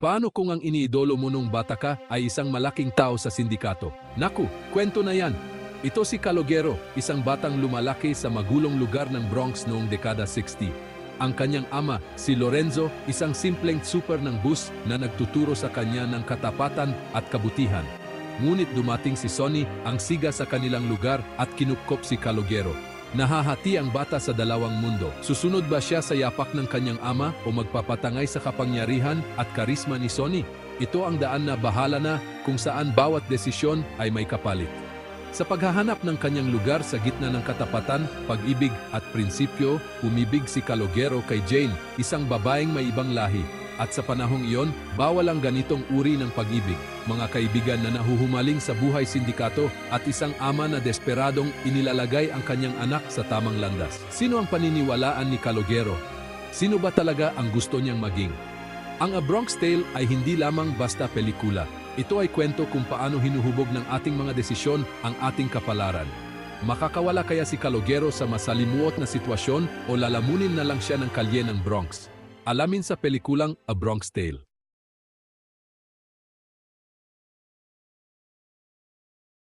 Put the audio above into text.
Paano kung ang iniidolo mo nung bata ka ay isang malaking tao sa sindikato? Naku, kwento na yan. Ito si Calogero, isang batang lumalaki sa magulong lugar ng Bronx noong dekada 60. Ang kanyang ama, si Lorenzo, isang simpleng super ng bus na nagtuturo sa kanya ng katapatan at kabutihan. Ngunit dumating si Sonny, ang siga sa kanilang lugar at kinupkop si Calogero. Nahahati ang bata sa dalawang mundo. Susunod ba siya sa yapak ng kanyang ama o magpapatangay sa kapangyarihan at karisma ni Sonny? Ito ang daan na bahala na kung saan bawat desisyon ay may kapalit. Sa paghahanap ng kanyang lugar sa gitna ng katapatan, pag-ibig at prinsipyo, umibig si Calogero kay Jane, isang babaeng may ibang lahi. At sa panahong iyon, bawal ang ganitong uri ng pag-ibig, mga kaibigan na nahuhumaling sa buhay sindikato at isang ama na desperadong inilalagay ang kanyang anak sa tamang landas. Sino ang paniniwalaan ni Calogero? Sino ba talaga ang gusto niyang maging? Ang A Bronx Tale ay hindi lamang basta pelikula. Ito ay kwento kung paano hinuhubog ng ating mga desisyon ang ating kapalaran. Makakawala kaya si Calogero sa masalimuot na sitwasyon o lalamunin na lang siya ng kalye ng Bronx? Alamin sa pelikulang A Bronx Tale.